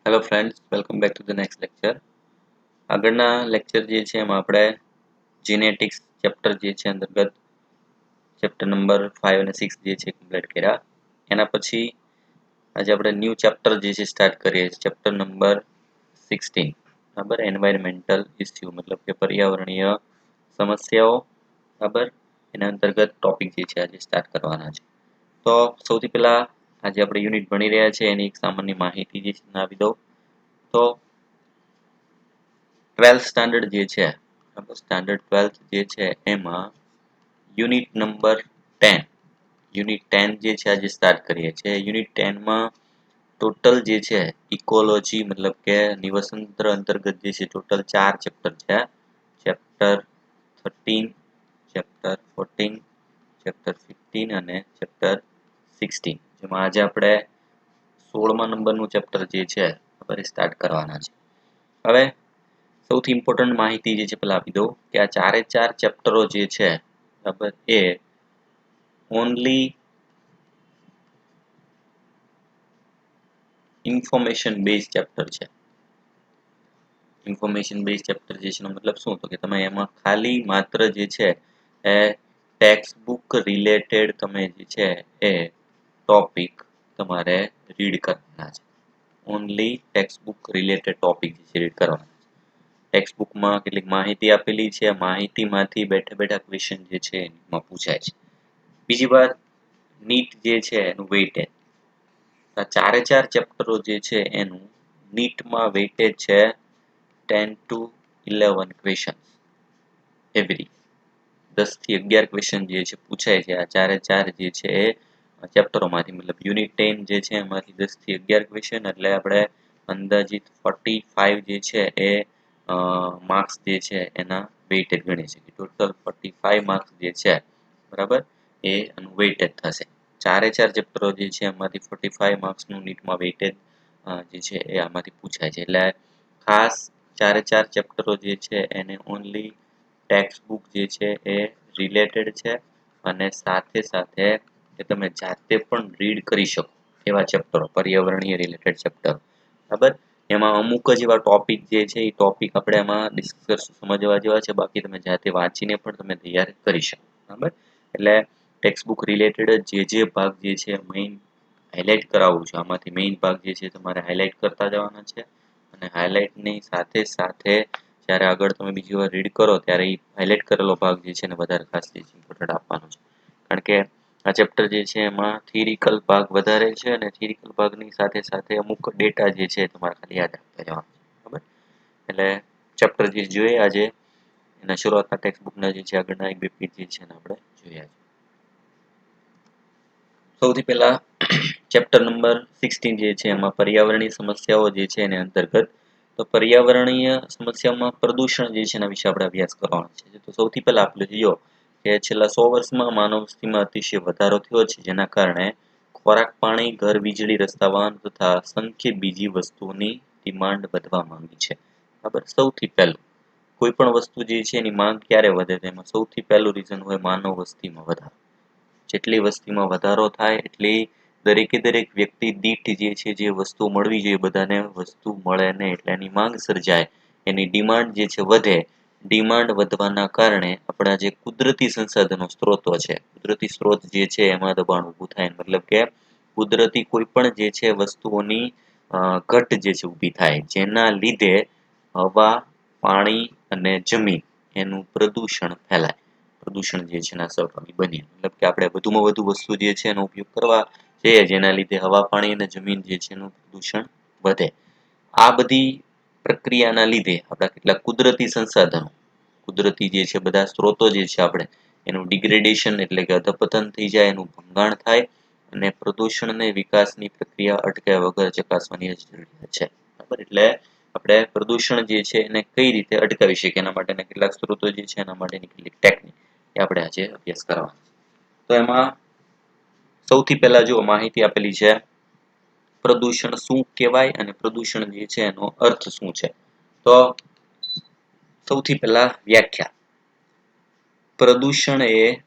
Hello friends, welcome back to the next lecture. આગળના lecture જે છે એમાં આપણે જીનેટિક્સ ચેપ્ટર જે છે અંતર્ગત ચેપ્ટર નંબર 5 અને 6 જે છે કમ્પ્લીટ કર્યા. એના પછી આજે આપણે ન્યૂ ચેપ્ટર જે છે સ્ટાર્ટ કરીએ છીએ, ચેપ્ટર નંબર 16, બરાબર, એન્વાયરમેન્ટલ ઇસ્યુ, મતલબ કે પર્યાવરણીય સમસ્યાઓ, બરાબર. એના અંતર્ગત ટોપિક જે છે આજે સ્ટાર્ટ કરવાના છે. તો સૌથી પહેલા આજે આપણે યુનિટ ભણી રહ્યા છે એની એક સામાન્ય માહિતી જે છે આપી દઉં. તો 12th સ્ટાન્ડર્ડ જે છે, સ્ટાન્ડર્ડ 12th જે છે એમાં યુનિટ નંબર 10 યુનિટ 10 જે છે આજે સ્ટાર્ટ કરીએ છીએ. યુનિટ 10 માં ટોટલ જે છે ઇકોલોજી, મતલબ કે નિવસનતંત્ર અંતર્ગત જે છે ટોટલ 4 ચેપ્ટર છે. ચેપ્ટર 13, ચેપ્ટર 14, ચેપ્ટર 15 અને ચેપ્ટર 16, જેમાં આજે આપણે 16મા નંબરનું ચેપ્ટર જે છે સ્ટાર્ટ કરવાના છે. હવે સૌથી ઇમ્પોર્ટન્ટ માહિતી જે છે પેલા આપી દઉં કે આ ચારે ચાર ચેપ્ટરો જે છે, બરાબર, એ ઓનલી ઇન્ફોર્મેશન બેઝ ચેપ્ટર છે. ઇન્ફોર્મેશન બેઝ ચેપ્ટર જે છે એનો મતલબ શું? તો કે તમે એમાં ખાલી માત્ર જે છે એ ટેક્સ્ટ બુક રિલેટેડ તમે જે છે એ ટોપિક તમારે રીડ કરવાના છે. Only text book related topic જે રીડ કરવાના છે. ટેક્સ્ટ બુકમાં કેટલીક માહિતી આપેલી છે, માહિતીમાંથી બેઠા બેઠા ક્વેશ્ચન જે છે એમાં પૂછાય છે. બીજી વાત, નીટ જે છે એનું વેઇટેજ, આ ચારે ચાર ચેપ્ટરો જે છે એનું નીટમાં વેઇટેજ છે 10 to 11 ક્વેશ્ચન એવરી. 10 થી 11 ક્વેશ્ચન જે છે પૂછાય છે આ ચારે ચાર જે છે એ ચેપ્ટરોમાંથી, મતલબ યુનિટ 10 જે છે એમાંથી 10 થી 11 ક્વેશ્ચન, એટલે આપણે અંદાજિત 45 જે છે એ માર્ક્સ જે છે એના વેઇટેજ ગણી શકીએ. ટોટલ 45 માર્ક્સ જે છે, બરાબર, એ વેઇટેજ થશે. ચારે ચાર ચેપ્ટરો જે છે એમાંથી 45 માર્ક્સનું નીટમાં વેઇટેજ જે છે એ આમાંથી પૂછાય છે. એટલે ખાસ ચારે ચાર ચેપ્ટરો જે છે એને ઓનલી ટેક્સ્ટ બુક જે છે એ રિલેટેડ છે અને સાથે સાથે કે તમે જાતે પણ રીડ કરી શકો એવા ચેપ્ટરો, પર્યાવરણીય રિલેટેડ ચેપ્ટરો, બરાબર. એમાં અમુક જ એવા ટોપિક જે છે એ ટોપિક આપણે એમાં ડિસ્કસ સમજવા જેવા છે, બાકી તમે જાતે વાંચીને પણ તમે તૈયાર કરી શકો, બરાબર. એટલે ટેક્સ્ટ બુક રિલેટેડ જે ભાગ જે છે મેઇન હાઇલાઇટ કરાવવું છે. આમાંથી મેઇન ભાગ જે છે તમારે હાઇલાઇટ કરતા જવાના છે અને હાઇલાઇટની સાથે સાથે જ્યારે આગળ તમે બીજી વાર રીડ કરો ત્યારે એ હાઇલાઇટ કરેલો ભાગ જે છે એને વધારે ખાસ ઇમ્પોર્ટન્ટ આપવાનો છે. કારણ કે આ ચેપ્ટર જે છે એમાં થિયરિકલ ભાગ વધારે છે અને થિયરિકલ ભાગની સાથે સાથે અમુક ડેટા જે છે તમારે ખાલી યાદ રાખતા જવાનું, બરાબર. એટલે ચેપ્ટર જે જોઈએ આજે એના શરૂઆતના ટેક્સ્ટ બુકના જે છે આગળના એક બે પેજ જે છે આપણે જોયા છે. સૌથી પહેલા ચેપ્ટર નંબર 16 જે છે એમાં પર્યાવરણીય સમસ્યાઓ જે છે એને અંતર્ગત, તો પર્યાવરણીય સમસ્યામાં પ્રદૂષણ જે છે એના વિશે આપણે અભ્યાસ કરવાનો છે. તો સૌથી પહેલા આપણે જોઈએ કે છેલ્લા 100 વર્ષમાં માનવ વસ્તીમાં અતિશય વધારો થયો છે, જેના કારણે ખોરાક, પાણી, ઘર, વીજળી, રસ્તા, વાહન તથા અસંખ્ય બીજી વસ્તુઓની ડિમાન્ડ વધવા માંડી છે, બરાબર. સૌથી પહેલું કોઈ પણ વસ્તુ જે છે એની માંગ ક્યારે વધે છે? એમાં સૌથી પહેલું રીઝન હોય માનવ વસ્તીમાં વધારો. જેટલી વસ્તીમાં વધારો થાય એટલી દરેકે દરેક વ્યક્તિ દીઠ જે છે જે વસ્તુ મળવી જોઈએ બધાને વસ્તુ મળે નહીં, એટલે એની માંગ સર્જાય, એની ડિમાન્ડ જે છે વધે. ડિમાન્ડ વધવાના કારણે આપણા જે કુદરતી સંસાધનો સ્ત્રોતો છે, કુદરતી સ્ત્રોત જે છે એમાં દબાણ ઊભું થાય, મતલબ કે કુદરતી કોઈ પણ જે છે વસ્તુઓની ઘટ જે છે ઊભી થાય, જેના લીધે હવા, પાણી અને જમીન એનું પ્રદૂષણ ફેલાય. પ્રદૂષણ જે છે એના સ્વરૂપી બને, મતલબ કે આપણે વધુમાં વધુ વસ્તુ જે છે એનો ઉપયોગ કરવા જઈએ જેના લીધે હવા, પાણી અને જમીન જે છે એનું પ્રદૂષણ વધે. આ બધી પ્રક્રિયાના લીધે આપણા કેટલાક કુદરતી સંસાધનો, કુદરતી જે છે બધા સ્ત્રોતો જે છે આપણે એનું ડિગ્રેડેશન એટલે કે અધપતન થઈ જાય, એનું ભંગાણ થાય અને પ્રદૂષણને વિકાસની પ્રક્રિયા અટક્યા વગર ચકાસવાની જરૂરિયાત છે, બરાબર. એટલે આપણે પ્રદૂષણ જે છે એને કઈ રીતે અટકાવી શકીએ એના માટેના કેટલાક સ્ત્રોતો જે છે એના માટેની કેટલીક ટેકનિક એ આપણે આજે અભ્યાસ કરવાનો. તો એમાં સૌથી પહેલા જો માહિતી આપેલી છે પ્રદૂષણ શું કહેવાય અને પ્રદૂષણ જે છે એનો અર્થ શું છે. તો સૌથી પહેલા વ્યાખ્યા. પ્રદૂષણ એ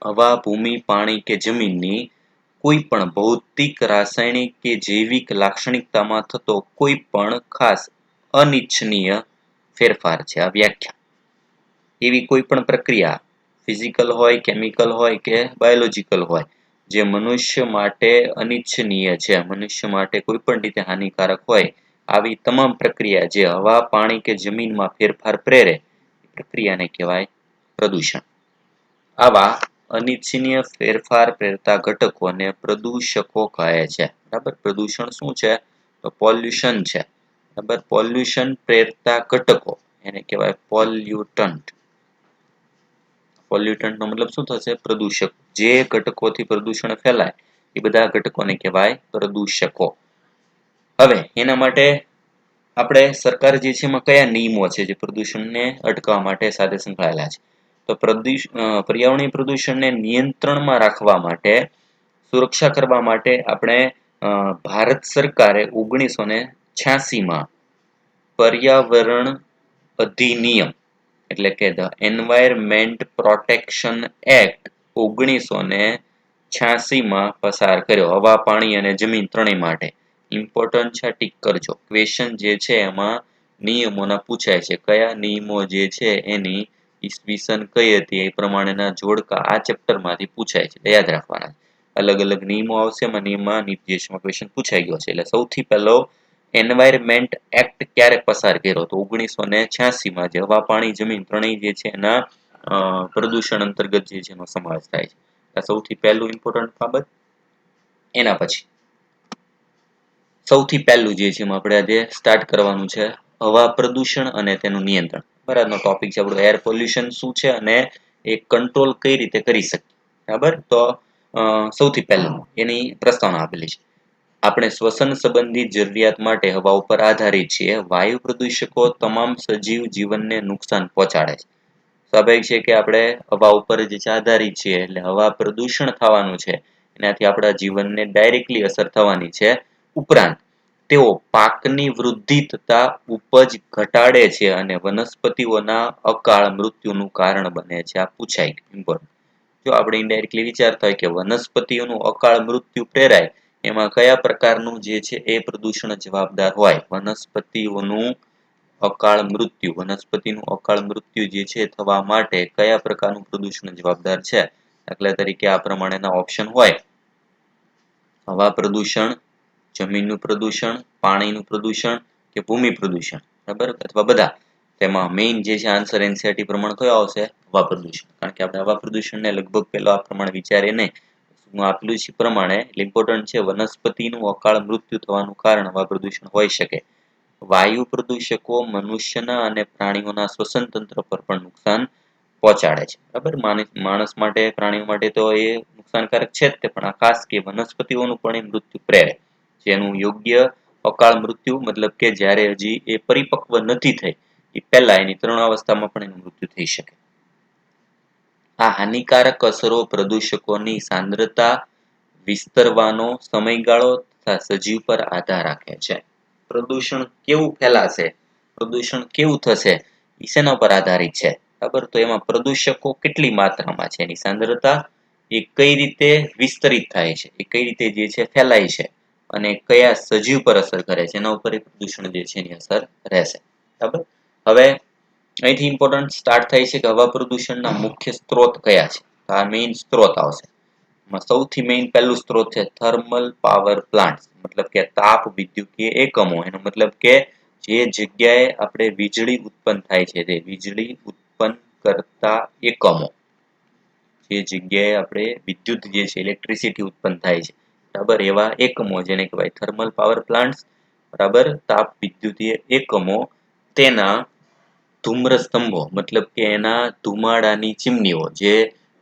હવા, ભૂમિ, પાણી કે જમીનની કોઈ પણ ભૌતિક, રાસાયણિક કે જૈવિક લાક્ષણિકતામાં થતો કોઈ પણ ખાસ અનિચ્છનીય ફેરફાર છે આ વ્યાખ્યા. એવી કોઈ પણ પ્રક્રિયા ફિઝિકલ હોય, કેમિકલ હોય કે બાયોલોજીકલ હોય જે મનુષ્ય માટે અનિચ્છનીય છે, મનુષ્ય માટે કોઈ પણ રીતે હાનિકારક હોય, આવી તમામ પ્રક્રિયા જે હવા, પાણી કે જમીનમાં ફેરફાર પ્રેરે પ્રક્રિયાને કહેવાય પ્રદૂષણ. આવા અનિચ્છનીય ફેરફાર પ્રેરતા ઘટકોને પ્રદૂષકો કહે છે. બરાબર, પ્રદૂષણ શું છે? તો પોલ્યુશન છે. બરાબર, પોલ્યુશન પ્રેરતા ઘટકો એને કહેવાય પોલ્યુટન્ટ. પોલ્યુટન્ટ નો મતલબ શું થશે? પ્રદૂષક. જે ઘટકોથી પ્રદૂષણ ફેલાય એ બધા ઘટકોને કહેવાય પ્રદૂષકો. હવે એના માટે આપણે સરકાર જે છે એમાં કયા નિયમો છે જે પ્રદૂષણને અટકાવવા માટે સાથે સંકળાયેલા છે? તો પર્યાવરણીય પ્રદૂષણને નિયંત્રણમાં રાખવા માટે, સુરક્ષા કરવા માટે આપણે ભારત સરકારે 1986માં પર્યાવરણ અધિનિયમ એટલે કે ધ એન્વાયરમેન્ટ પ્રોટેક્શન એક્ટ 1986માં પસાર કર્યો. હવા, પાણી અને જમીન ત્રણેય માટે. ઇમ્પોર્ટન્ટ છે, ટીક કરજો. ક્વેશ્ચન જે છે એમાં નિયમોના પૂછાય છે. કયા નિયમો જે છે એની ઈસવીસન કઈ હતી એ પ્રમાણેના જોડકા આ ચેપ્ટર માંથી પૂછાય છે, યાદ રાખવાના. અલગ અલગ નિયમો આવશે એમાં નિયમમાં ક્વેશ્ચન પૂછાઈ ગયો છે. એટલે સૌથી પહેલો એન્વાયરમેન્ટ એક્ટ ક્યારે પસાર કર્યો? તો 1986માં જે હવા, પાણી, જમીન ત્રણેય જે છે એના પ્રદૂષણ અંતર્ગત જે છે એનો સમાવેશ થાય છે. આ સૌથી પહેલું ઇમ્પોર્ટન્ટ બાબત. એના પછી સૌથી પહેલું જે છે એમાં આપણે આજે સ્ટાર્ટ કરવાનું છે હવા પ્રદૂષણ અને તેનું નિયંત્રણ. બરાબર, ટોપિક છે આપણો એર પોલ્યુશન શું છે અને એ કંટ્રોલ કઈ રીતે કરી શકીએ. બરાબર, તો સૌથી પહેલું એની પ્રસ્તાવના આપેલી છે. આપણે શ્વસન સંબંધી જરૂરિયાત માટે હવા ઉપર આધારિત છીએ. વાયુ પ્રદૂષકો તમામ સજીવ જીવનને નુકસાન પહોંચાડે છે. સ્વાભાવિક છે કે આપણે હવા ઉપર જે છે આધારિત છીએ, એટલે હવા પ્રદૂષણ થવાનું છે, એનાથી આપણા જીવનને ડાયરેક્ટલી અસર થવાની છે. ઉપરાંત તેઓ પાકની વૃદ્ધિ તથા ઉપજ ઘટાડે છે અને વનસ્પતિઓના અકાળ મૃત્યુનું કારણ બને છે. આ પૂછાય ઇમ્પોર્ટન્ટ. જો આપણે ઇનડાયરેક્ટલી વિચારતા હોય કે વનસ્પતિઓનું અકાળ મૃત્યુ પ્રેરાય, એમાં કયા પ્રકારનું જે છે એ પ્રદૂષણ જવાબદાર હોય? વનસ્પતિઓનું અકાળ મૃત્યુ. વનસ્પતિનું અકાળ મૃત્યુ જે છે થવા માટે કયા પ્રકારનું પ્રદૂષણ જવાબદાર છે? દાખલા તરીકે આ પ્રમાણેના ઓપ્શન હોય: હવા પ્રદૂષણ, જમીનનું પ્રદૂષણ, પાણીનું પ્રદૂષણ કે ભૂમિ પ્રદૂષણ. બરાબર, અથવા બધા. તેમાં મેઇન જે છે આન્સર એનસીઈઆરટી પ્રમાણે કયો આવશે? હવા પ્રદૂષણ. કારણ કે આપણે હવા પ્રદૂષણને લગભગ પહેલો આ પ્રમાણે વિચારીએ નહીં. હું આપેલું છે પ્રમાણે ઇમ્પોર્ટન્ટ છે, વનસ્પતિનું અકાળ મૃત્યુ થવાનું કારણ હવા પ્રદૂષણ હોઈ શકે. વાયુ પ્રદૂષકો મનુષ્યના અને પ્રાણીઓના શ્વસન તંત્ર પર પણ નુકસાન પહોંચાડે છે. બરાબર, માણસ માટે, પ્રાણીઓ માટે તો એ નુકસાનકારક છે જ તે, પણ આ ખાસ કે વનસ્પતિઓનું પણ એ મૃત્યુ પ્રેરે. જેનું યોગ્ય અકાળ મૃત્યુ મતલબ કે જ્યારે હજી એ પરિપક્વ નથી થઈ એ પહેલા એની તરુણાવસ્થામાં પણ એનું મૃત્યુ થઈ શકે. આ હાનિકારક અસરો પ્રદૂષકોની સાંદ્રતા, વિસ્તરવાનો સમયગાળો તથા સજીવ પર આધાર રાખે છે. પ્રદૂષણ કેવું ફેલાશે, પ્રદૂષણ કેવું થશે, એ શેના પર આધારિત છે? બરાબર, તો એમાં પ્રદૂષકો કેટલી માત્રામાં છે, એની સાંદ્રતા, એ કઈ રીતે વિસ્તરિત થાય છે, એ કઈ રીતે જે છે ફેલાય છે, અને કયા સજીવ પર અસર કરે છે, એના ઉપર પ્રદૂષણ જે છે એની અસર રહેશે. બરાબર, હવે અહીંથી ઇમ્પોર્ટન્ટ સ્ટાર્ટ થાય છે કે હવા પ્રદૂષણના મુખ્ય સ્ત્રોત કયા છે. આ મેઇન સ્ત્રોત આવશે. સૌથી મેઇન પહેલું સ્ત્રોત છે થર્મલ પાવર પ્લાન્ટ, મતલબ કે તાપ વિદ્યુતીય એકમો. એનો મતલબ કે જે જગ્યાએ આપણે વીજળી ઉત્પન્ન થાય છે તે વીજળી ઉત્પન્ન કરતા એકમો, જે જગ્યાએ આપણે વિદ્યુત જે છે ઇલેક્ટ્રિસિટી ઉત્પન્ન થાય છે, બરાબર, એવા એકમો જેને કહેવાય થર્મલ પાવર પ્લાન્ટ. બરાબર, તાપ વિદ્યુતીય એકમો, તેના ધૂમ્ર સ્તંભો મતલબ કે એના ધુમાડાની ચીમનીઓ, જે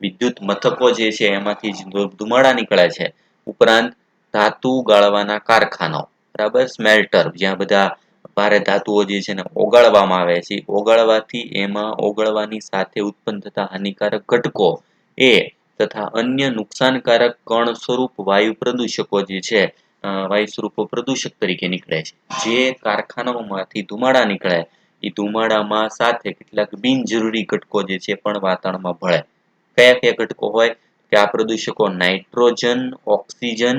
વિદ્યુત મથકો જે છે એમાંથી ધુમાડા નીકળે છે. ઉપરાંત ધાતુ ગાળવાના કારખાનાઓ, બરાબર, સ્મેલ્ટર, જ્યાં બધા ભારે ધાતુઓ જે છે ને ઓગાળવામાં આવે છે. ઓગાળવાથી એમાં ઓગળવાની સાથે ઉત્પન્ન થતા હાનિકારક ઘટકો એ તથા અન્ય નુકસાનકારક કણ સ્વરૂપ વાયુ પ્રદૂષકો જે છે, વાયુ સ્વરૂપો પ્રદૂષક તરીકે નીકળે છે. જે કારખાનાઓમાંથી ધુમાડા નીકળે એ ધુમાડામાં સાથે કેટલાક બિનજરૂરી ઘટકો જે છે પણ વાતાવરણમાં ભળે. કયા કયા ઘટકો હોય? કે આ પ્રદૂષકો નાઇટ્રોજન, ઓક્સિજન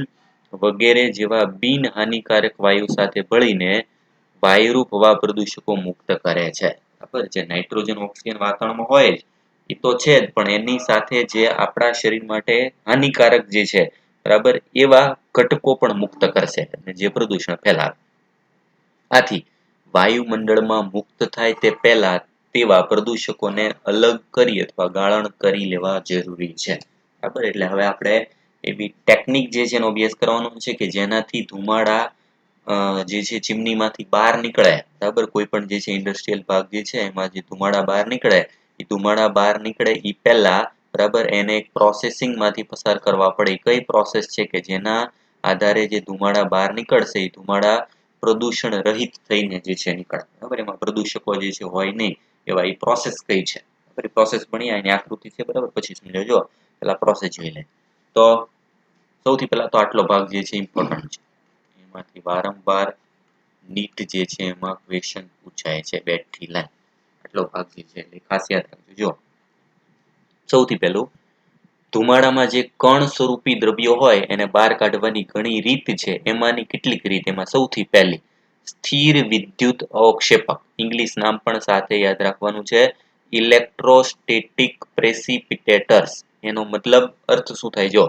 વગેરે જેવા બિન હાનિકારક વાયુ સાથે ભળીને વાયુરૂપ હવા પ્રદૂષકો મુક્ત કરે છે. બરાબર, જે નાઇટ્રોજન, ઓક્સિજન વાતાવરણમાં હોય જ એ તો છે જ, પણ એની સાથે જે આપણા શરીર માટે હાનિકારક જે છે, બરાબર, એવા ઘટકો પણ મુક્ત કરશે અને જે પ્રદૂષણ ફેલાવે. આથી વાયુમંડળમાં મુક્ત થાય તે પહેલા તેવા પ્રદૂષકોને અલગ કરી અથવા ગાળણ કરી લેવા જરૂરી છે. બરાબર, એટલે હવે આપણે એવી ટેકનિક જે છે એનો અભ્યાસ કરવાનો છે કે જેનાથી ધુમાડા જે છે ચીમનીમાંથી બહાર નીકળે. બરાબર, કોઈ પણ જે છે ઇન્ડસ્ટ્રીયલ ભાગ જે છે એમાં જે ધુમાડા બહાર નીકળે, એ ધુમાડા બહાર નીકળે એ પહેલા, બરાબર, એને એક પ્રોસેસિંગ માંથી પસાર કરવા પડે. કઈ પ્રોસેસ છે કે જેના આધારે જે ધુમાડા બહાર નીકળશે એ ધુમાડા પ્રદૂષણ રહિત થઈને જે છે નીકળે. બરાબર, એમાં પ્રદૂષકો જે છે હોય નહીં એવા એ પ્રોસેસ કઈ છે. બરાબર, પ્રોસેસ ભણી એની આકૃતિ છે, બરાબર, પછી સમજો. પેલા પ્રોસેસ જોઈ લે. તો સૌથી પહેલા તો આટલો ભાગ જે છે ઇમ્પોર્ટન્ટ છે. એમાંથી વારંવાર નીટ જે છે એમાં ક્વેશ્ચન પૂછાય છે 2 થી લાઈન. આટલો ભાગ જે છે એટલે ખાસ યાદ રાખજો. જો સૌથી પહેલું, ધુમાડામાં જે કણ સ્વરૂપી દ્રવ્યો હોય એને બહાર કાઢવાની ઘણી રીત છે. એમાંની કેટલીક રીત, એમાં સૌથી પહેલી સ્થિર વિદ્યુત અવક્ષેપક. ઇંગ્લિશ નામ પણ સાથે યાદ રાખવાનું છે, ઇલેક્ટ્રોસ્ટેટિક પ્રેસિપિટેટર્સ. એનો મતલબ અર્થ શું થાય? જો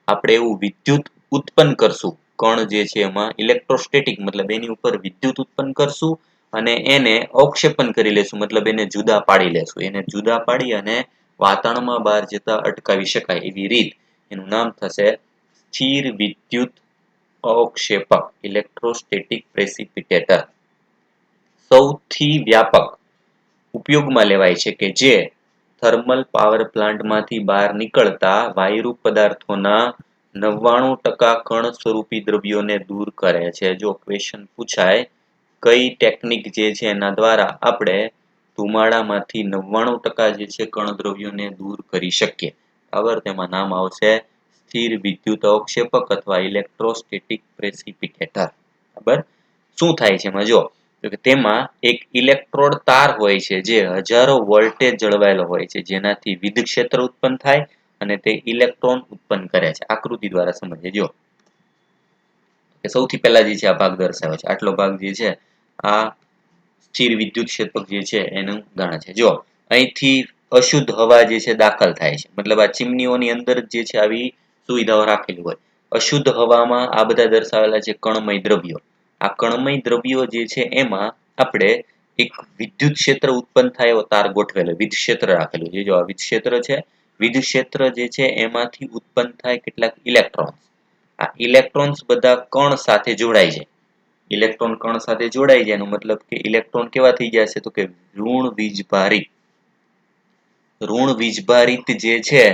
આપણે એવું વિદ્યુત ઉત્પન્ન કરશું, કણ જે છે એમાં ઇલેક્ટ્રોસ્ટેટિક મતલબ એની ઉપર વિદ્યુત ઉત્પન્ન કરશું અને એને અવક્ષેપન કરી લેશું, મતલબ એને જુદા પાડી લેશું. એને જુદા પાડી અને વાતાવરણમાં બહાર જતા અટકાવી શકાય એવી રીત, એનું નામ થશે સ્થિર વિદ્યુત અવક્ષેપક, ઇલેક્ટ્રોસ્ટેટિક પ્રેસિપિટેટર. સૌથી વ્યાપક ઉપયોગમાં લેવાય છે કે જે થર્મલ પાવર પ્લાન્ટમાંથી બહાર નીકળતા વાયુરૂપ પદાર્થોના 99% કણ સ્વરૂપી દ્રવ્યોને દૂર કરે છે. જો ક્વેશ્ચન પૂછાય કઈ ટેકનિક જે છે એના દ્વારા આપણે ધુમાડામાંથી 99% જે છે કણ દ્રવ્યોને દૂર કરી શકીએ. બરાબર, તેમાં નામ આવશે સ્થિર વિદ્યુત અવક્ષેપક અથવા ઇલેક્ટ્રોસ્ટેટિક પ્રેસિપિટેટર. બરાબર, શું થાય છે એમાં? જો તેમાં એક ઇલેક્ટ્રોડ તાર હોય છે જે હજારો વોલ્ટેજ જળવાયેલો હોય છે, જેનાથી વિદ્યુત ક્ષેત્ર ઉત્પન્ન થાય અને તે ઇલેક્ટ્રોન ઉત્પન્ન કરે છે. આકૃતિ દ્વારા સમજીએ. જો સૌથી પહેલા જે છે આ ભાગ દર્શાવે છે. આટલો ભાગ જે છે આ સ્થિર વિદ્યુત ક્ષેપક જે છે એનું ઉદાહરણ છે. જો અહીંથી અશુદ્ધ હવા જે છે દાખલ થાય છે, મતલબ આ ચીમનીઓની અંદર જે છે આવી સુવિધાઓ રાખેલી હોય. અશુદ્ધ હવામાં આ બધા દર્શાવેલા છે કણમય દ્રવ્યો. આ કણમય દ્રવ્યો જે છે એમાં આપણે એક વિદ્યુત ક્ષેત્ર ઉત્પન્ન થાય એવો તાર ગોઠવેલો, વિદ્યુત ક્ષેત્ર રાખેલું છે. જો આ વિદ્યુત ક્ષેત્ર છે, વિદ્યુત ક્ષેત્ર જે છે એમાંથી ઉત્પન્ન થાય કેટલાક ઇલેક્ટ્રોન્સ. આ ઇલેક્ટ્રોન્સ બધા કણ સાથે જોડાય છે. ઇલેક્ટ્રોન કણ સાથે જોડાઈ જાય એનો મતલબ કે ઇલેક્ટ્રોન કેવા થઈ ગયા છે? તો કે ઋણ વીજભારિત. ઋણ વીજભારિત જે છે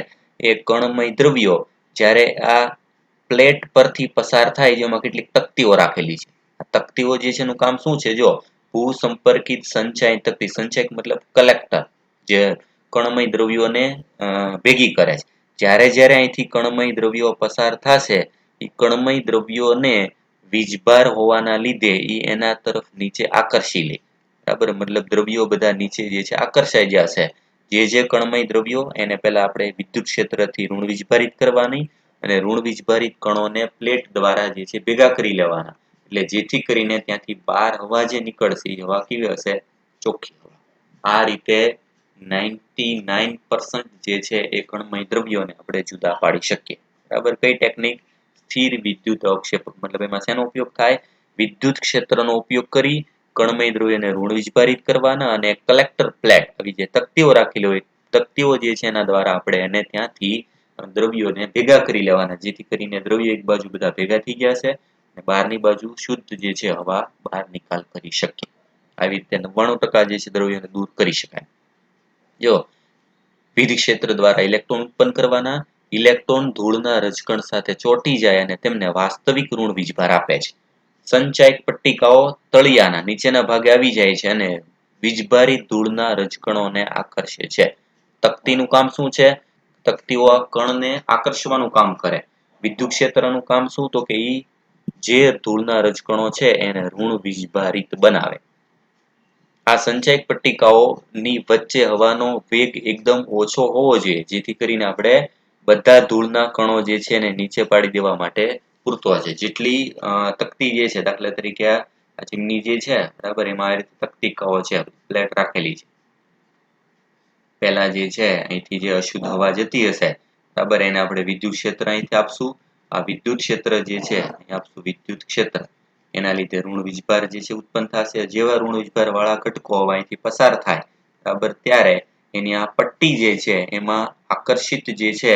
એ કણમય દ્રવ્યો જ્યારે આ પ્લેટ પરથી પસાર થાય, જેમાં કેટલીક તકતીઓ રાખેલી છે. આ તકતીઓ જે છે એનું કામ શું છે? જો ભૂસંપર્કિત સંચય તકતી, સંચય મતલબ કલેક્ટર, જે કણમય દ્રવ્યોને ભેગી કરે છે. જ્યારે જ્યારે અહીંથી કણમય દ્રવ્યો પસાર થશે, એ કણમય દ્રવ્યોને વીજભાર હોવાના લીધે એ એના તરફ નીચે આકર્ષી લે. બરાબર, મતલબ દ્રવ્યો બધા નીચે જે છે આકર્ષાઈ જશે. જે કણમય દ્રવ્યો એને પહેલા આપણે વિદ્યુત ક્ષેત્રથી ઋણ વીજભારિત કરવાની અને ઋણ વીજભારિત કણોને પ્લેટ દ્વારા જે છે ભેગા કરી લેવાના, એટલે જેથી કરીને ત્યાંથી બહાર હવા જે નીકળશે એ હવા કેવી હશે? ચોખ્ખી હવા. આ રીતે 99% જે છે એ કણમય દ્રવ્યોને આપણે જુદા પાડી શકીએ. બરાબર, કઈ ટેકનિક? સ્થિર વિદ્યુત અવક્ષેપક. મતલબ એમાં શેનો ઉપયોગ થાય? વિદ્યુત ક્ષેત્રનો ઉપયોગ કરી કણમય દ્રવ્યોને ઋણ વીજભારિત કરવાના અને કલેક્ટર પ્લેટ આવી જે તકતીઓ રાખેલી હોય, તકતીઓ જે છે એના દ્વારા આપણે એને ત્યાંથી દ્રવ્યોને ભેગા કરી લેવાના, જેથી કરીને દ્રવ્યો એક બાજુ બધા ભેગા થઈ ગયા છે અને બહારની બાજુ શુદ્ધ જે છે હવા બહાર નિકાલ કરી શકીએ. આવી રીતે 99% જે છે દ્રવ્યોને દૂર કરી શકાય. જો વિદ્યુત ક્ષેત્ર દ્વારા ઇલેક્ટ્રોન ઉત્પન્ન કરવાના, ઇલેક્ટ્રોન ધૂળના રજકણ સાથે ચોંટી જાય અને તેમને વાસ્તવિક ઋણ વીજભાર આપે છે. સંચયક પટ્ટિકાઓ તળિયાના નીચેના ભાગે આવી જાય છે અને વીજભારિત ધૂળના રજકણોને આકર્ષે છે. તકતીનું કામ શું છે? તકતીઓ કણને આકર્ષવાનું કામ કરે. વિદ્યુત ક્ષેત્રનું કામ શું? તો કે જે ધૂળના રજકણો છે એને ઋણ વીજભારિત બનાવે. આ સંચયક પટ્ટિકાઓની વચ્ચે હવાનો વેગ એકદમ ઓછો હોવો જોઈએ, જેથી કરીને આપણે બધા ધૂળના કણો જે છે એને નીચે પાડી દેવા માટે પૂરતો છે. જેટલી તકતી જે છે, દાખલા તરીકે આ ચીમની જે છે બરાબર, એમાં આ રીતે તકતીકાઓ છે, પ્લેટ રાખેલી છે. પહેલા જે છે અહીંથી જે અશુદ્ધ હવા જતી હશે બરાબર, એને આપણે વિદ્યુત ક્ષેત્ર અહીંથી આપશું. આ વિદ્યુત ક્ષેત્ર જે છે અહીં આપશું વિદ્યુત ક્ષેત્ર. એના લીધે ઋણ વીજભાર જે છે ઉત્પન્ન થશે. જેવા ઋણ વીજભાર વાળા ઘટકો અહીંથી પસાર થાય બરાબર, ત્યારે એની આ પટ્ટી જે છે એમાં આકર્ષિત જે છે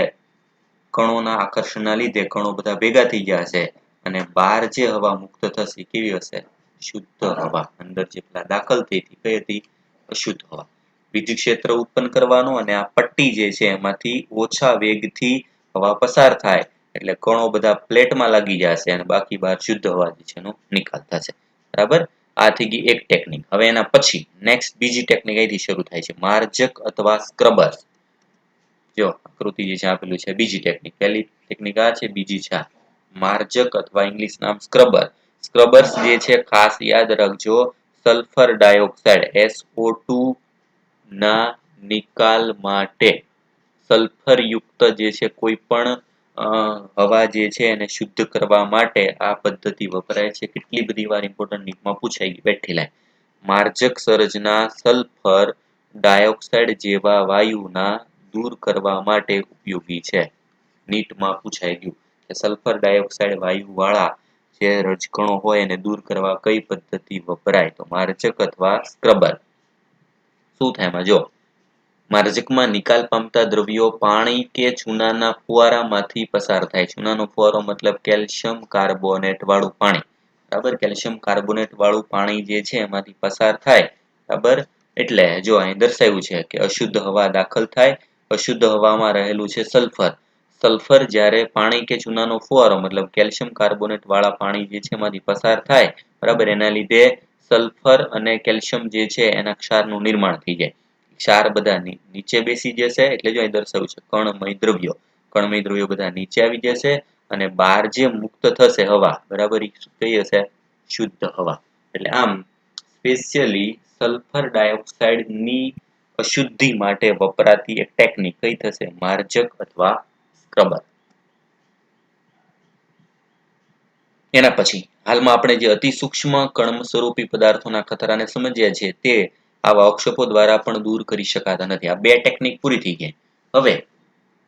કણોના આકર્ષણના લીધે કણો બધા ભેગા થઈ ગયા હશે અને બહાર જે હવા મુક્ત થશે કેવી હશે? શુદ્ધ હવા. અંદર જે પેલા દાખલ થઈ હતી કઈ હતી? અશુદ્ધ હવા. વિદ્યુત ક્ષેત્ર ઉત્પન્ન કરવાનું અને આ પટ્ટી જે છે એમાંથી ઓછા વેગથી હવા પસાર થાય એટલે કણો બધા પ્લેટમાં લાગી જશે અને બાકી બહાર શુદ્ધ હવા જે છે એનો નિકાલ થશે. બરાબર, આ થઈ ગઈ એક ટેકનિક. હવે એના પછી નેક્સ્ટ બીજી ટેકનિક અહીંથી શરૂ થાય છે, માર્જક અથવા સ્ક્રબર. જો આકૃતિ જે છે આપેલું છે, બીજી ટેકનિક. પહેલી ટેકનિક આ છે, બીજી છે માર્જક અથવા ઇંગ્લિશ નામ સ્ક્રબર. સ્ક્રબર્સ જે છે ખાસ યાદ રાખજો, સલ્ફર ડાયોક્સાઇડ SO2 ના નિકાલ માટે સલ્ફર યુક્ત જે છે કોઈ પણ હવા જે છે એને શુદ્ધ કરવા માટે આ પદ્ધતિ વપરાય છે. કેટલી બધી વાર ઇમ્પોર્ટન્ટ નીટમાં પૂછાઈ ગઈ. બેઠી લાઈન. માર્જક સર્જના સલ્ફર ડાયોક્સાઇડ જેવા વાયુના દૂર કરવા માટે ઉપયોગી છે. નીટમાં પૂછાઈ ગયું કે સલ્ફર ડાયોક્સાઇડ વાયુ વાળા જે રજકણો હોય એને દૂર કરવા કઈ પદ્ધતિ વપરાય? તો માર્જક અથવા સ્ક્રબર. શું થાય એમાં? જો માર્જકમાં નિકાલ પામતા દ્રવ્યો પાણી કે ચૂનાના ફુવારામાંથી પસાર થાય. ચૂનાનો ફુવારો મતલબ કેલ્શિયમ કાર્બોનેટ વાળું પાણી. બરાબર, કેલ્શિયમ કાર્બોનેટ વાળું પાણી જે છે એમાંથી પસાર થાય. બરાબર, એટલે જો અહીં દર્શાવ્યું છે કે અશુદ્ધ હવા દાખલ થાય. અશુદ્ધ હવામાં રહેલું છે સલ્ફર. સલ્ફર જ્યારે પાણી કે ચૂનાનો ફુવારો મતલબ કેલ્શિયમ કાર્બોનેટ વાળા પાણી જે છે એમાંથી પસાર થાય બરાબર, એના લીધે સલ્ફર અને કેલ્શિયમ જે છે એના ક્ષારનું નિર્માણ થઈ જાય. ક્ષાર બધા નીચે બેસી જશે એટલે જો અહીં દર્શાવ્યું છે કણમય દ્રવ્યો. કણમય દ્રવ્યો બધા નીચે આવી જશે અને બહાર જે મુક્ત થશે હવા બરાબર, એ કઈ હશે? શુદ્ધ હવા. એટલે આમ સ્પેશિયલી સલ્ફર ડાયોક્સાઇડ ની અશુદ્ધિ માટે વપરાતી એક ટેકનિક કઈ થશે? માર્જક અથવા સ્ક્રબર. એના પછી હાલમાં આપણે જે અતિ સૂક્ષ્મ કણ સ્વરૂપી પદાર્થોના ખતરાને સમજ્યા છે તે આ વર્કશોપો દ્વારા પણ દૂર કરી શકાતા નથી. આ બે ટેકનિક પૂરી થઈ ગઈ. હવે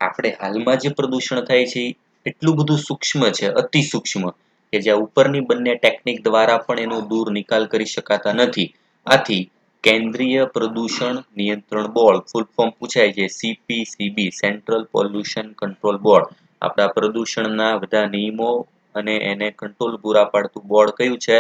આપણે હાલમાં જે પ્રદૂષણ થાય છે એટલું બધું સૂક્ષ્મ છે, અતિ સૂક્ષ્મ, કે જ્યાં ઉપરની બંને ટેકનિક દ્વારા પણ એનો દૂર નિકાલ કરી શકાતા નથી. આથી કેન્દ્રીય પ્રદૂષણ નિયંત્રણ બોર્ડ, ફૂલ ફોર્મ પૂછાય છે CPCB, central pollution control board. આપણા પ્રદૂષણના બધા નિયમો અને એને કંટ્રોલ પૂરા પાડતું બોર્ડ કયું છે?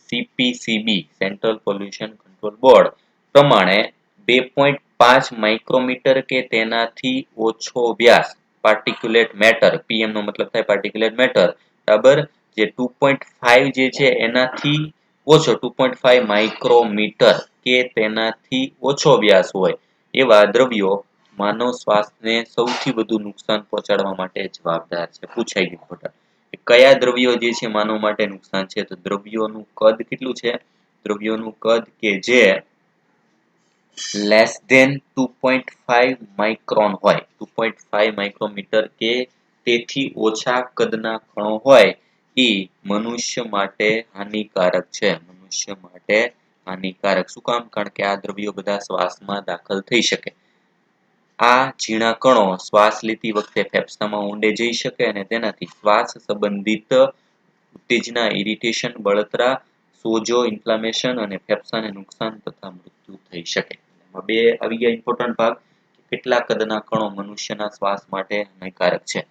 CPCB, central pollution control board પ્રમાણે 2.5 માઇક્રોમીટર કે તેનાથી ઓછો વ્યાસ પાર્ટિક્યુલેટ મેટર, PM નો મતલબ થાય પાર્ટિક્યુલેટ મેટર, બરાબર, જે 2.5 જે છે એનાથી ઓછો 2.5 માઇક્રોમીટર કે તેનાથી ઓછો વ્યાસ હોય એવા દ્રવ્યો માનવ સ્વાસ્થ્યને સૌથી વધુ નુકસાન પહોંચાડવા માટે જવાબદાર છે. પૂછાઈ ગયું. કયા દ્રવ્યો જે છે માનવ માટે નુકસાન છે? તો દ્રવ્યોનું કદ કેટલું છે? દ્રવ્યોનું કદ કે જે લેસ ધેન 2.5 માઇક્રોન હોય, 2.5 માઇક્રોમીટર કે તેથી ઓછા કદના કણો હોય એ મનુષ્ય માટે હાનિકારક છે. મનુષ્ય માટે હાનિકારક. શું કામ? કારણ કે આ દ્રવ્યો બધા શ્વાસમાં દાખલ થઈ શકે. આ ઝીણા કણો શ્વાસ લેતી વખતે ફેફસામાં ઊંડે જઈ શકે અને તેનાથી શ્વાસ સંબંધિત ઉત્તેજના, ઇરિટેશન, બળતરા, સોજો, ઇન્ફ્લામેશન અને ફેફસાને નુકસાન તથા મૃત્યુ થઈ શકે. બે આવી ગયા ઇમ્પોર્ટન્ટ ભાગ. કેટલા કદના કણો મનુષ્યના શ્વાસ માટે હાનિકારક છે?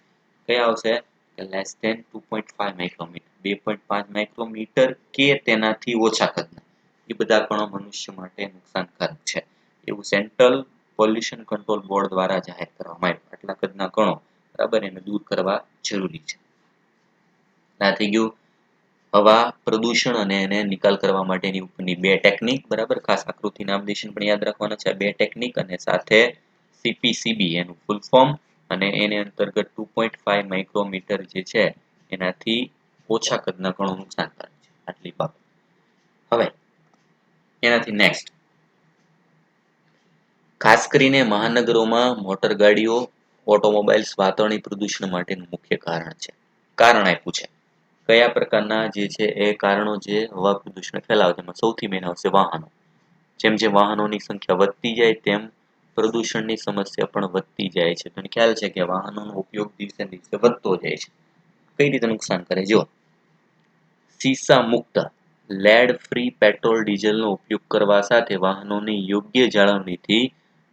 કયા આવશે? લેસ ધેન 2.5 માઇક્રોમીટર, 2.5 માઇક્રોમીટર કે તેનાથી ઓછા કદના. એ બધા કણો મનુષ્ય માટે નુકસાનકારક છે એવું સેન્ટ્રલ પોલ્યુશન કંટ્રોલ બોર્ડ દ્વારા જાહેર કરવામાં આવ્યું. આટલા કદના કણો બરાબર એને દૂર કરવા જરૂરી છે. આ થઈ ગયું હવા પ્રદૂષણ અને એને નિકાલ કરવા માટેની ઉપરની બે ટેકનિક. બરાબર, ખાસ આકૃતિ નામદેશન પણ યાદ રાખવાના છે. બે ટેકનિક અને સાથે CPCB એનું ફૂલ ફોર્મ અને એની અંતર્ગત 2.5 માઇક્રોમીટર જે છે એનાથી ઓછા કદના કણો નુકસાનકારક છે. આટલી બાબત. હવે એનાથી નેક્સ્ટ ખાસ કરીને મહાનગરોમાં મોટર ગાડીઓ ઓટોમોબાઈલ્સ વાતાવરણીય પ્રદૂષણ માટેનું મુખ્ય કારણ છે. કારણ આપ્યું છે. કયા પ્રકારના જે છે એ કારણો જે હવા પ્રદૂષણ ફેલાવે તેમાં સૌથી મેન આવશે વાહનો. જેમ જેમ વાહનોની સંખ્યા વધતી જાય તેમ પ્રદૂષણની સમસ્યા પણ વધતી જાય છે. તમને ખ્યાલ છે કે વાહનોનો ઉપયોગ દિવસે ને દિવસે વધતો જાય છે. કઈ રીતે નુકસાન કરે જો શીશા મુક્ત લેડ ફ્રી પેટ્રોલ ડીઝલનો ઉપયોગ કરવા સાથે વાહનોની યોગ્ય જાળવણીથી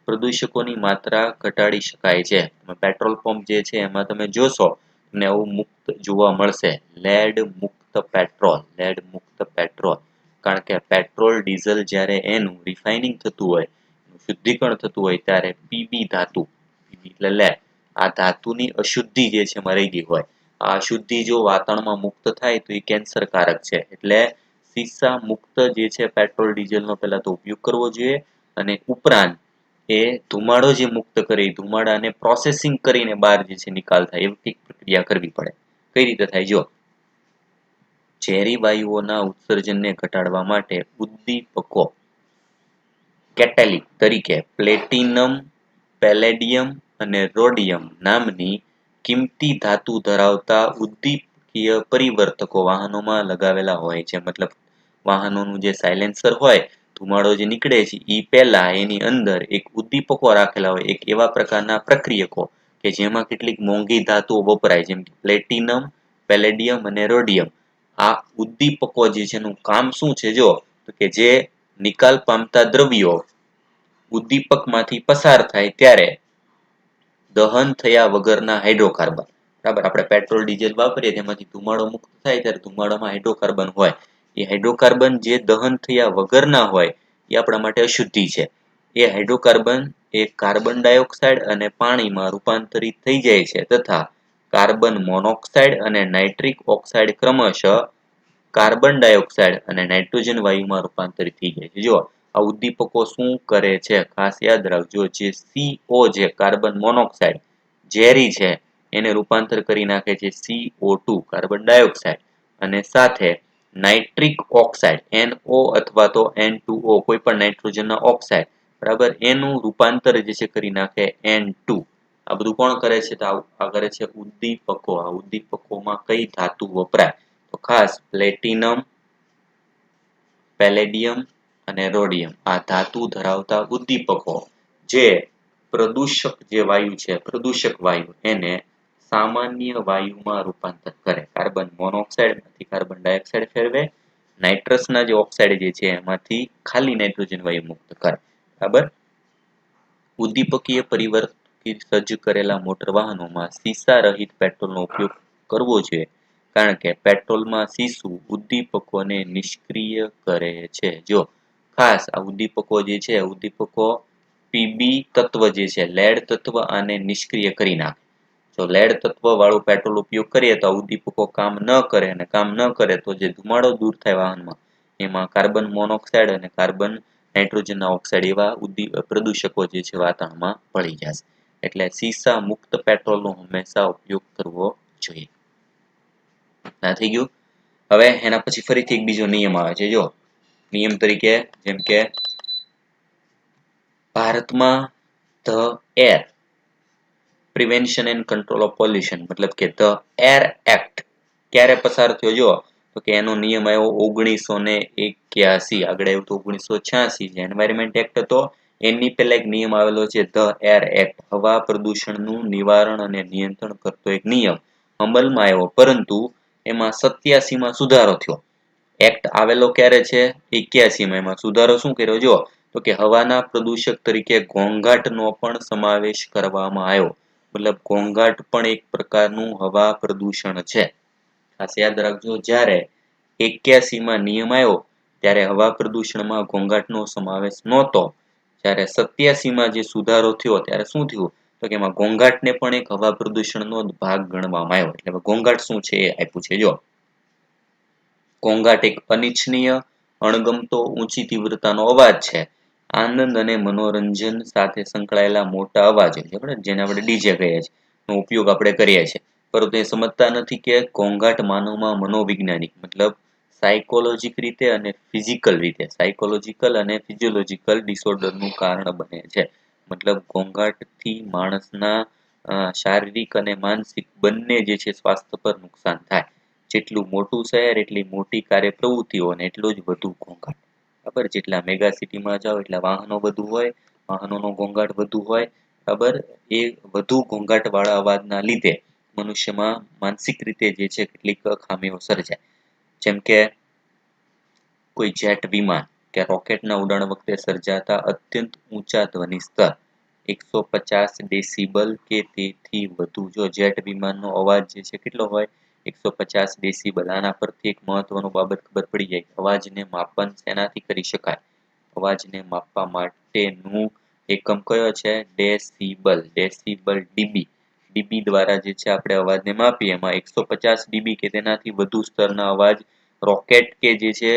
પ્રદૂષકોની માત્રા ઘટાડી શકાય છે. પેટ્રોલ પંપ જે છે એમાં તમે જોશો ને આવું મુક્ત જોવા મળશે. લેડ મુક્ત પેટ્રોલ કારણ કે પેટ્રોલ ડીઝલ જ્યારે એનું રિફાઇનિંગ થતું હોય, શુદ્ધિકરણ થતું હોય ત્યારે પીબી ધાતુ એટલે લેડ આ ધાતુની અશુદ્ધિ જે છે એમાં રહી ગઈ હોય. આ અશુદ્ધિ જો વાતાવરણમાં મુક્ત થાય તો એ કેન્સરકારક છે. એટલે શીશા મુક્ત જે છે પેટ્રોલ ડીઝલનો પહેલા તો ઉપયોગ કરવો જોઈએ અને ઉપરાંત એ ધુમાડો જે મુક્ત કરે એ ધુમાડાને પ્રોસેસિંગ કરીને બહાર જે છે નિકાલ થાય એવી પ્રક્રિયા કરવી પડે. કઈ રીતે થાય જો ઝેરી વાયુઓના ઉત્સર્જનને ઘટાડવા માટે ઉદ્દીપકો કેટેલિક તરીકે પ્લેટિનમ, પેલેડિયમ અને રોડિયમ નામની કિંમતી ધાતુ ધરાવતા ઉદ્દીપકીય પરિવર્તકો વાહનોમાં લગાવેલા હોય છે. મતલબ વાહનોનું જે સાયલેન્સર હોય, ધુમાડો જે નીકળે છે એ પહેલા એની અંદર એક ઉદ્દીપકો રાખેલા હોય, એક એવા પ્રકારના પ્રક્રિયકો કે જેમાં કેટલીક મોંઘી ધાતુઓ વપરાય જેમ કે પ્લેટિનમ, પેલેડિયમ અને રોડિયમ. આ ઉદ્દીપકો જે છે એનું કામ શું છે જો તો કે જે નિકાલ પામતા દ્રવ્યો ઉદ્દીપકમાંથી પસાર થાય ત્યારે દહન થયા વગરના હાઇડ્રોકાર્બન, બરાબર, આપણે પેટ્રોલ ડીઝલ વાપરીએ તેમાંથી ધુમાડો મુક્ત થાય ત્યારે ધુમાડામાં હાઇડ્રોકાર્બન હોય. એ હાઇડ્રોકાર્બન જે દહન થયા વગરના હોય એ આપણા માટે અશુદ્ધિ છે. એ હાઇડ્રોકાર્બન એ કાર્બન ડાયોક્સાઇડ અને પાણીમાં રૂપાંતરિત થઈ જાય છે તથા કાર્બન મોનોક્સાઇડ અને નાઇટ્રિક ઓક્સાઇડ ક્રમશઃ કાર્બન ડાયોક્સાઇડ અને નાઇટ્રોજન વાયુમાં રૂપાંતરિત થઈ જાય છે. જો આ ઉદ્દીપકો શું કરે છે ખાસ યાદ રાખજો, જે CO છે કાર્બન મોનોક્સાઇડ ઝેરી છે એને રૂપાંતર કરી નાખે છે CO2 કાર્બન ડાયોક્સાઇડ અને સાથે નાઇટ્રિક ઓક્સાઇડ NO અથવા તો N2O કોઈ પણ નાઇટ્રોજનના ઓક્સાઇડ, બરાબર, એનું રૂપાંતર જે છે કરી નાખે N2. આ બધું કોણ કરે છે તો આ કરે છે ઉદ્દીપકો. આ ઉદ્દીપકોમાં કઈ ધાતુ વપરાય તો ખાસ પ્લેટિનમ, પેલેડિયમ અને રોડિયમ આ ધાતુ ધરાવતા ઉદ્દીપકો જે પ્રદૂષક જે વાયુ છે, પ્રદૂષક વાયુ એને સામાન્ય વાયુમાં રૂપાંતર કરે. કાર્બન મોનોક્સાઇડમાંથી કાર્બન ડાયોક્સાઇડ ફેરવે, નાઇટ્રસના જે ઓક્સાઇડ જે છે એમાંથી ખાલી નાઇટ્રોજન વાયુ મુક્ત કરે. બરાબર. ઉદ્દીપકીય પરિવર્તિત સજ્જ કરેલા મોટર વાહનોમાં શીશા રહિત પેટ્રોલનો ઉપયોગ કરવો જોઈએ કારણ કે પેટ્રોલમાં શીશું ઉદ્દીપકોને નિષ્ક્રિય કરે છે. જો ખાસ આ ઉદ્દીપકો જે છે, ઉદ્દીપકો પીબી તત્વ જે છે લેડ તત્વ આને નિષ્ક્રિય કરી નાખે. જો લેડ તત્વ વાળું પેટ્રોલ ઉપયોગ કરીએ તો ઉદ્દીપકો કામ ન કરે અને કામ ન કરે તો જે ધુમાડો દૂર થાય વાહનમાં એમાં કાર્બન મોનોક્સાઇડ અને કાર્બન નાઇટ્રોજનના ઓક્સાઇડ એવા પ્રદૂષકો જે છે વાતાવરણમાં ભળી જશે. એટલે શીશા મુક્ત પેટ્રોલનો હંમેશા ઉપયોગ કરવો જોઈએ. ના થઈ ગયું. હવે એના પછી ફરીથી એક બીજો નિયમ આવે છે. જો નિયમ તરીકે જેમ કે ભારતમાં the air prevention and control of pollution મતલબ કે ધ એર એક્ટ ક્યારે પસાર થયો જો તો કે એનો નિયમ આવ્યો 1981. આગળ આવ્યું તો 1986 જે એન્વાયરમેન્ટ એક્ટ હતો. એની પહેલા એક નિયમ આવેલો છે ધ એર એક્ટ, હવા પ્રદૂષણનું નિવારણ અને નિયંત્રણ કરતો એક નિયમ અમલમાં આવ્યો, પરંતુ એમાં 87માં સુધારો થયો. એક્ટ આવેલો ક્યારે છે 81માં. એમાં સુધારો શું કર્યો જો તો કે હવાના પ્રદૂષક તરીકે ઘોંઘાટનો પણ સમાવેશ કરવામાં આવ્યો. મતલબ ઘોંઘાટ પણ એક પ્રકારનું હવા પ્રદૂષણ છે. ખાસ યાદ રાખજો, જ્યારે 81માં નિયમ આવ્યો ત્યારે હવા પ્રદૂષણમાં ઘોંઘાટનો સમાવેશ નહોતો. જ્યારે 87માં જે સુધારો થયો ત્યારે શું થયું તો કે એમાં ઘોંઘાટને પણ એક હવા પ્રદૂષણનો ભાગ ગણવામાં આવ્યો. એટલે ઘોંઘાટ શું છે એ આપ્યું છે. જો ઘોંઘાટ એક અનિચ્છનીય, અણગમતો, ઊંચી તીવ્રતાનો અવાજ છે. આનંદ અને મનોરંજન સાથે સંકળાયેલા મોટા અવાજો જેને આપણે ડીજે કહીએ છીએ નો ઉપયોગ આપણે કરીએ છીએ. પરંતુ એ સમજતા નથી કે ઘોંઘાટ માનવમાં મનોવૈજ્ઞાનિક મતલબ સાયકોલોજીક રીતે અને ફિઝિકલ રીતે સાયકોલોજીકલ અને ફિઝિયોલોજીકલ ડિસઓર્ડરનું કારણ બને છે. મતલબ ઘોંઘાટથી માણસના શારીરિક અને માનસિક બંને જે છે સ્વાસ્થ્ય પર નુકસાન થાય. જેટલું મોટું શહેર એટલી મોટી કાર્ય પ્રવૃત્તિઓ અને એટલું જ વધુ ઘોંઘાટ. બરાબર, જેટલા મેગા સિટીમાં જાઓ એટલા વાહનો વધુ હોય, વાહનોનો ઘોંઘાટ વધુ હોય. બરાબર, એ વધુ ઘોંઘાટ વાળા અવાજના લીધે મનુષ્યમાં માનસિક રીતે જે છે કેટલીક ખામીઓ સર્જાય. જેમ કે કોઈ જેટ વિમાન કે રોકેટના ઉડાણ વખતે સર્જાતા અત્યંત ઊંચા ધ્વનિ સ્તર 150 ડેસિબલ કે તેથી વધુ. જો જેટ વિમાનનો અવાજ જે છે કેટલો હોય, 150 ડેસિબલ. આના પરથી એક મહત્વનું બાબત ખબર પડી જાય. અવાજને માપન શેનાથી કરી શકાય? અવાજને માપવા માટેનું એકમ કયો છે? ડેસિબલ. Decibel dB. ડીબી દ્વારા જે છે આપણે અવાજને માપીએ, એમાં 150 ડીબી કે તેનાથી વધુ સ્તરના અવાજ રોકેટ કે જે છે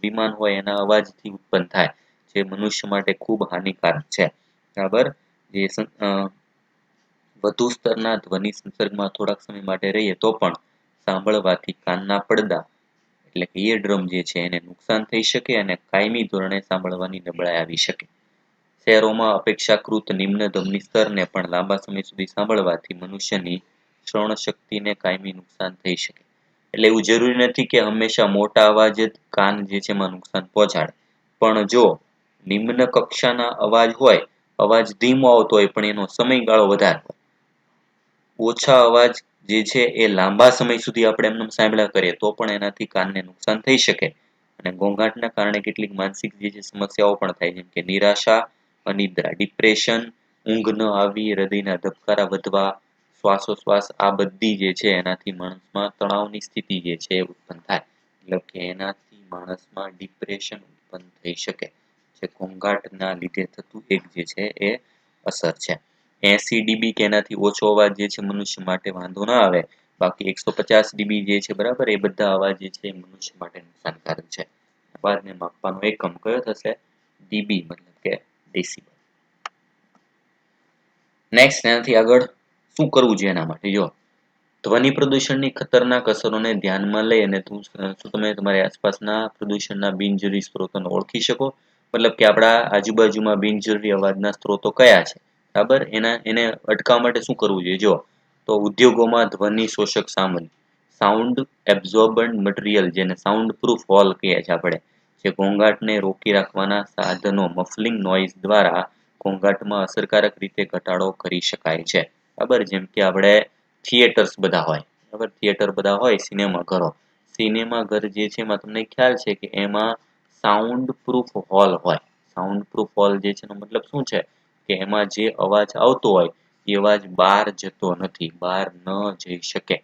વિમાન હોય એના અવાજથી ઉત્પન્ન થાય, જે મનુષ્ય માટે ખૂબ હાનિકારક છે. બરાબર, જે વધુ સ્તરના ધ્વનિ સંસર્ગમાં થોડાક સમય માટે રહીએ તો પણ સાંભળવાથી કાનના પડદા એટલે કે ઇયરડ્રમ જે છે એને નુકસાન થઈ શકે અને કાયમી ધોરણે સાંભળવાની નબળાઈ આવી શકે. શહેરોમાં અપેક્ષાકૃત નિમ્ન ધ્વનિ સ્તરને પણ લાંબા સમય સુધી સાંભળવાથી મનુષ્યની શ્રવણ શક્તિને કાયમી નુકસાન થઈ શકે. એટલે એવું જરૂરી નથી કે હંમેશા મોટા અવાજ જ કાન જે છે એમાં નુકસાન પહોંચાડે. પણ જો નિમ્ન કક્ષાના અવાજ હોય, અવાજ ધીમો આવતો હોય પણ એનો સમયગાળો વધારે હોય, ઓછા અવાજ જે છે એ લાંબા સમય સુધી આપણે એમને સાંભળ્યા કરીએ તો પણ એનાથી કાનને નુકસાન થઈ શકે. અને ઘોંઘાટના કારણે કેટલીક માનસિક જે છે સમસ્યાઓ પણ થાય, જેમ કે નિરાશા, અનિદ્રા, ડિપ્રેશન, ઊંઘ ન આવી, હૃદયના ધબકારા વધવા, શ્વાસોશ્વાસ, આ બધી જે છે એનાથી માણસમાં તણાવની સ્થિતિ જે છે એ ઉત્પન્ન થાય. એટલે કે એનાથી માણસમાં ડિપ્રેશન ઉત્પન્ન થઈ શકે. જે ઘોંઘાટના લીધે થતું એક જે છે એ અસર છે. 80 ડીબી કે એનાથી ઓછો અવાજ જે છે મનુષ્ય માટે વાંધો ના આવે. બાકી 150 ડીબી જે છે, બરાબર, એ બધા અવાજ જે છે એ મનુષ્ય માટે નુકસાનકારક છે. અવાજને માપવાનો એકમ કયો થશે? ડીબી, મતલબ કે ડેસિબલ. નેક્સ્ટ, એનાથી આગળ શું કરવું જોઈએ એના માટે? જો ધ્વનિ પ્રદૂષણની ખતરનાક અસરોને ધ્યાનમાં લઈ અને શું તમે તમારી આસપાસના પ્રદૂષણના બિનજરૂરી સ્ત્રોતોને ઓળખી શકો? મતલબ કે આપણા આજુબાજુમાં બિનજરૂરી અવાજના સ્ત્રોતો કયા છે? બરાબર, એને અટકાવવા માટે શું કરવું જોઈએ? જો તો ઉદ્યોગોમાં ધ્વનિ શોષક સામગ્રી, સાઉન્ડ એબ્ઝોર્બન્ટ મટીરિયલ, જેને સાઉન્ડ પ્રૂફ વોલ કહે છે આપણે, જે ઘોંઘાટને રોકી રાખવાના સાધનો, મફલિંગ નોઇઝ દ્વારા ઘોંઘાટમાં અસરકારક રીતે ઘટાડો કરી શકાય છે. બરાબર, જેમ કે આપણે થિયેટર્સ બધા હોય, બરાબર, થિયેટર બધા હોય, સિનેમા ઘરો. સિનેમા ઘર જે છે એમાં તમને ખ્યાલ છે કે એમાં સાઉન્ડ પ્રૂફ હોલ હોય. સાઉન્ડ પ્રૂફ હોલ જે છે એનો મતલબ શું છે? કે એમાં જે અવાજ આવતો હોય એ અવાજ બહાર જતો નથી, બહાર ન જઈ શકે.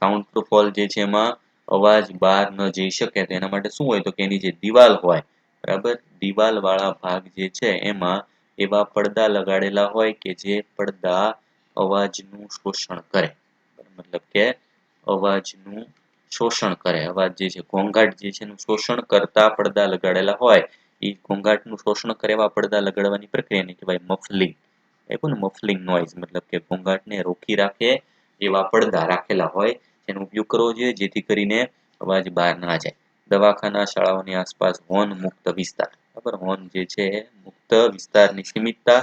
સાઉન્ડ પ્રૂફ હોલ જે છે એમાં અવાજ બહાર ન જઈ શકે. તો એના માટે શું હોય? તો કે એની જે દિવાલ હોય, બરાબર, દિવાલ વાળા ભાગ જે છે એમાં એવા પડદા લગાડેલા હોય કે જે પડદા અવાજનું શોષણ કરે. મતલબ કે અવાજનું શોષણ કરે. અવાજ જે છે, ઘોંઘાટ જે છે એનું શોષણ કરતા પડદા લગાડેલા હોય. એ ઘોંઘાટનું શોષણ કરે એવા પડદા લગાડવાની પ્રક્રિયાને કહેવાય મફલિંગ. મફલિંગ નોઇઝ, મતલબ કે ઘોંઘાટને રોકી રાખે એવા પડદા રાખેલા હોય, જેનો ઉપયોગ કરવો જોઈએ જેથી કરીને અવાજ બહાર ના જાય. દવાખાના, શાળાઓની આસપાસ હોર્ન મુક્ત વિસ્તાર, બરાબર, હોર્ન જે છે મુક્ત વિસ્તારની સીમિતતા,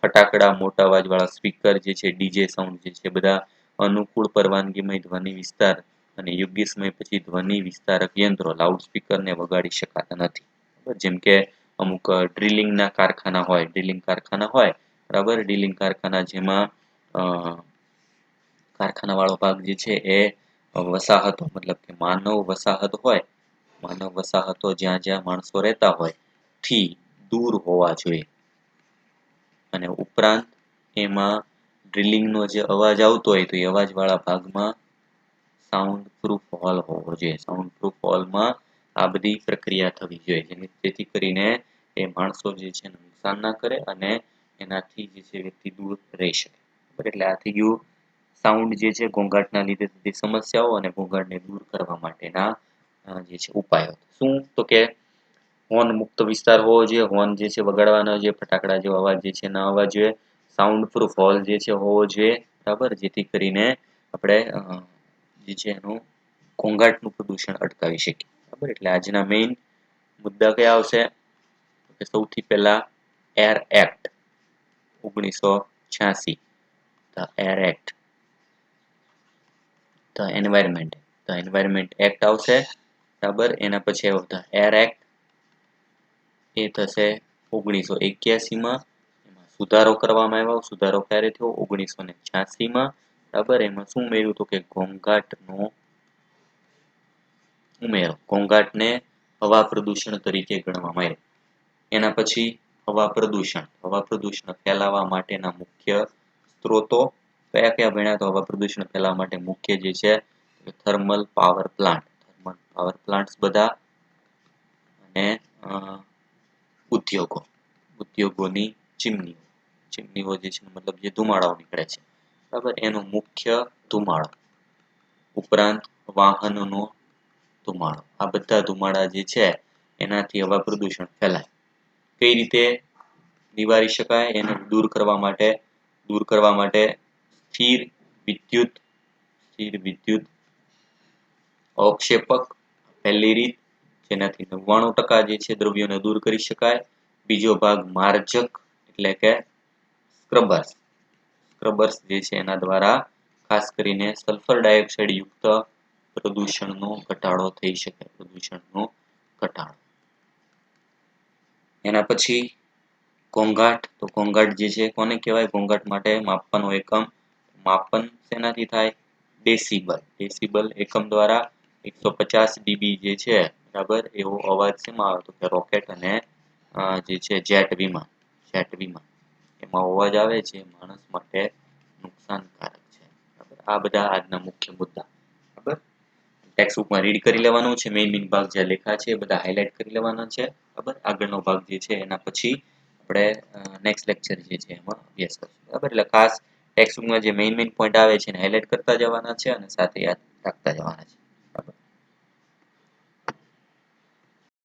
ફટાકડા, મોટા અવાજ વાળા સ્પીકર જે છે, ડીજે સાઉન્ડ જે છે, બધા અનુકૂળ પરવાનગીમય ધ્વનિ વિસ્તાર અને યોગ્ય સમય પછી ધ્વનિ વિસ્તારક યંત્રો, લાઉડ સ્પીકરને વગાડી શકાતા નથી. જેમ કે અમુક ડ્રિલિંગના કારખાના હોય, ડ્રિલિંગ કારખાના હોય, બરાબર, ડ્રિલિંગ કારખાના જેમાં કારખાના વાળો ભાગ જે છે એ વસાહતો, મતલબ કે માનવ વસાહત હોય, માનવ વસાહતો જ્યાં જ્યાં માણસો રહેતા હોય થી દૂર હોવા જોઈએ. અને ઉપરાંત એમાં ડ્રિલિંગનો જે અવાજ આવતો હોય તો એ અવાજ વાળા ભાગમાં સાઉન્ડ પ્રૂફ હોલ હોવો જોઈએ. સાઉન્ડ પ્રૂફ હોલમાં આ બધી પ્રક્રિયા થવી જોઈએ, જેથી કરીને એ માણસો જે છે નુકસાન ના કરે અને એનાથી જે છે વ્યક્તિ દૂર રહી શકે. એટલે આ થઈ ગયું સાઉન્ડ જે છે ઘોંઘાટના લીધે થતી સમસ્યાઓ અને ઘોંઘાટને દૂર કરવા માટેના જે છે ઉપાયો. શું? તો કે હોર્ન મુક્ત વિસ્તાર હોવો જોઈએ. હોર્ન જે છે વગાડવાના જોઈએ, ફટાકડા જેવો અવાજ જે છે ના આવવા જોઈએ. સાઉન્ડ પ્રૂફ હોલ જે છે હોવો જોઈએ, બરાબર, જેથી કરીને આપણે જે છે એનું ઘોંઘાટનું પ્રદૂષણ અટકાવી શકીએ. બરાબર, એટલે આજના મેઇન મુદ્દા કયા આવશે? સૌથી પહેલા air act 1986 the air act, the environment act આવશે, બરાબર. એના પછી આવ્યો ધ એર એક્ટ, એ થશે 1981 માં. એમાં સુધારો કરવામાં આવ્યો. સુધારો ક્યારે થયો? 1986 માં, બરાબર. એમાં શું ઉમેર્યું હતું કે ઘોંઘાટનો ઉમેરો, ઘોંઘાટને હવા પ્રદૂષણ તરીકે ગણવામાં આવ્યો. એના પછી હવા પ્રદૂષણ ફેલાવવા માટેના મુખ્ય સ્ત્રોતો કયા કયા ભણ્યા? તો હવા પ્રદૂષણ ફેલાવવા માટે મુખ્ય જે છે થર્મલ પાવર પ્લાન્ટ્સ બધા, અને ઉદ્યોગોની ચીમનીઓ જે છે, મતલબ જે ધુમાડાઓ નીકળે છે, બરાબર. એનો મુખ્ય ધુમાડો, ઉપરાંત વાહનોનો ધુમાડો, આ બધા ધુમાડા જે છે એનાથી હવા પ્રદૂષણ ફેલાય. કઈ રીતે નિવારી શકાય? એને દૂર કરવા માટે સ્થિર વિદ્યુત અવક્ષેપક પહેલી રીત, જેનાથી 99% જે છે દ્રવ્યોને દૂર કરી શકાય. બીજો ભાગ માર્જક એટલે કે સ્ક્રબર્સ જે છે એના દ્વારા ખાસ કરીને સલ્ફર ડાયોક્સાઇડ યુક્ત પ્રદૂષણનો ઘટાડો થઈ શકે. એના પછી ઘોંઘાટ, તો ઘોંઘાટ જે છે કોને કહેવાય? ઘોંઘાટ માટે માપવાનો એકમ, માપન શેનાથી થાય? ડેસિબલ એકમ દ્વારા 150 ડીબી જે છે, બરાબર, એવો અવાજ શેમાં આવે? તો કે રોકેટ અને જે છે જેટ વિમાન, એમાં અવાજ આવે છે, માણસ માટે નુકસાનકારક છે, બરાબર. આ બધા આજના મુખ્ય મુદ્દા, બરાબર. ટેક્સ્ટ બુકમાં રીડ કરી લેવાનું છે. મેઇન ભાગ જે લેખા છે એ બધા હાઇલાઇટ કરી લેવાના છે, બરાબર. આગળનો ભાગ જે છે એના પછી આપણે નેક્સ્ટ લેક્ચર જે છે એમાં અભ્યાસ કરશું, બરાબર. એટલે ખાસ ટેક્સ્ટ બુકમાં જે મેઇન પોઈન્ટ આવે છે એને હાઇલાઇટ કરતા જવાના છે અને સાથે યાદ રાખતા જવાના છે.